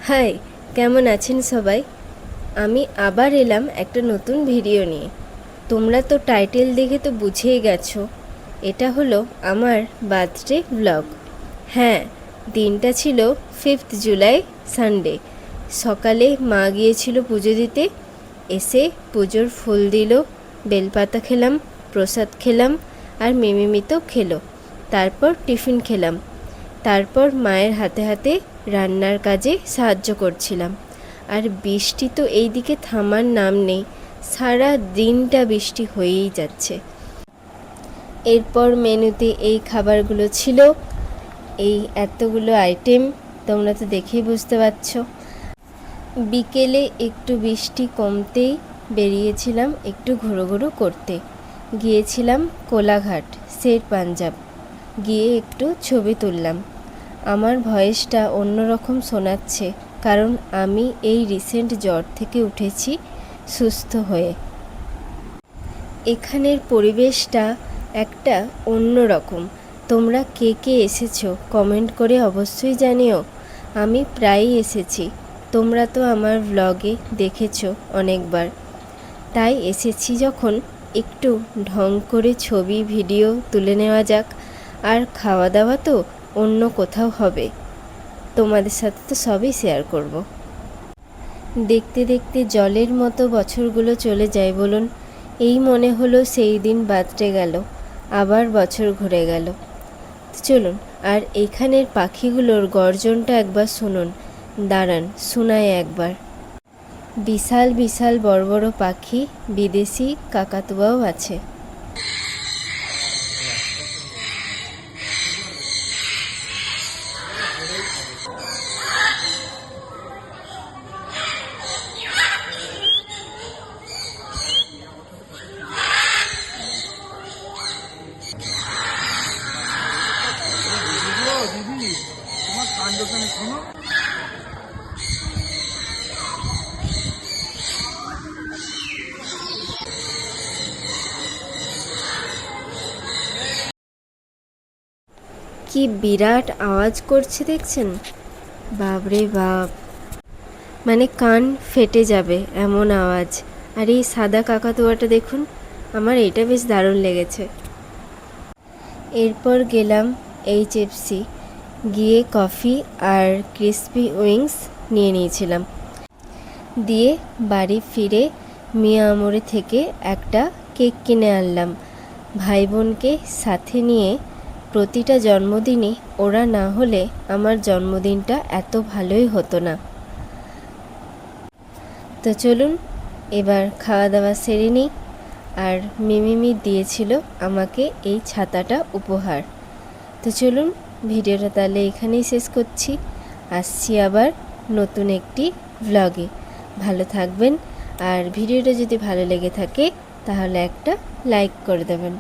High, কেমন আছেন সবাই? আমি আবার এলাম একটা নতুন ভিডিও নিয়ে। তোমরা তো টাইটেল দেখে তো বুঝেই গেছো, এটা হলো আমার বার্থডে ব্লগ। হ্যাঁ, দিনটা ছিল 5th জুলাই, সানডে। সকালে মা গিয়েছিল পুজো দিতে, এসে পুজোর ফুল দিল, বেলপাতা খেলাম, প্রসাদ খেলাম, আর মিমিমিতো খেলো। তারপর টিফিন খেলাম। তারপর মায়ের হাতে হাতে রান্নার কাজে সাহায্য করছিলাম। আর বৃষ্টি তো এই দিকে থামার নাম নেই, সারা দিনটা বৃষ্টি হয়েই যাচ্ছে। এরপর মেনুতে এই খাবারগুলো ছিল, এই এতগুলো আইটেম, তোমরা তো দেখেই বুঝতে পারছো। বিকেলে একটু বৃষ্টি কমতেই বেরিয়েছিলাম একটু ঘুরোঘুরো করতে। গিয়েছিলাম কোলাঘাট, শের পাঞ্জাব। গিয়ে একটু ছবি তুললাম। আমার ভয়েসটা অন্যরকম শোনাচ্ছে, কারণ আমি এই রিসেন্ট জ্বর থেকে উঠেছি সুস্থ হয়ে। এখানের পরিবেশটা একটা অন্যরকম। তোমরা কে কে এসেছো কমেন্ট করে অবশ্যই জানিও। আমি প্রায়ই এসেছি, তোমরা তো আমার ব্লগে দেখেছো অনেকবার। তাই এসেছি যখন, একটু ঢং করে ছবি ভিডিও তুলে নেওয়া যাক। আর খাওয়া দাওয়া তো অন্য কোথাও হবে, তোমাদের সাথে তো সবই শেয়ার করব। দেখতে দেখতে জলের মতো বছরগুলো চলে যায় বলুন। এই মনে হলো সেই দিন বাদটে গেল, আবার বছর ঘুরে গেল। চলুন, আর এইখানের পাখিগুলোর গর্জনটা একবার শুনুন। দাঁড়ান, শোনায় একবার। বিশাল বিশাল বড় বড় পাখি, বিদেশি কাকাতুয়াও আছে। দিদি, তোমার কাণ্ডখানে শোনো। কি বিরাট আওয়াজ করছে দেখছেন? বাপরে বাপ, মানে কান ফেটে যাবে এমন আওয়াজ। আর এই সাদা কাকাতুয়াটা দেখুন, আমার এটা বেশ দারুণ লেগেছে। এরপর গেলাম HFC, গিয়ে কফি আর ক্রিসপি উইংস নিয়ে নিয়েছিলাম। দিয়ে বাড়ি ফিরে মিয়ামরে থেকে একটা কেক কিনে আনলাম। ভাই বোনকে সাথে নিয়ে, প্রতিটা জন্মদিনই ওরা না হলে আমার জন্মদিনটা এত ভালোই হতো না। তো চলুন, এবার খাওয়া দাওয়া সেরে নিই। আর মিমিমি দিয়েছিল আমাকে এই ছাতাটা উপহার। তো চলুন, ভিডিওটা তাহলে এখানেই শেষ করছি। আসছি আবার নতুন একটি ভ্লগে। ভালো থাকবেন, আর ভিডিওটা যদি ভালো লেগে থাকে তাহলে একটা লাইক করে দেবেন।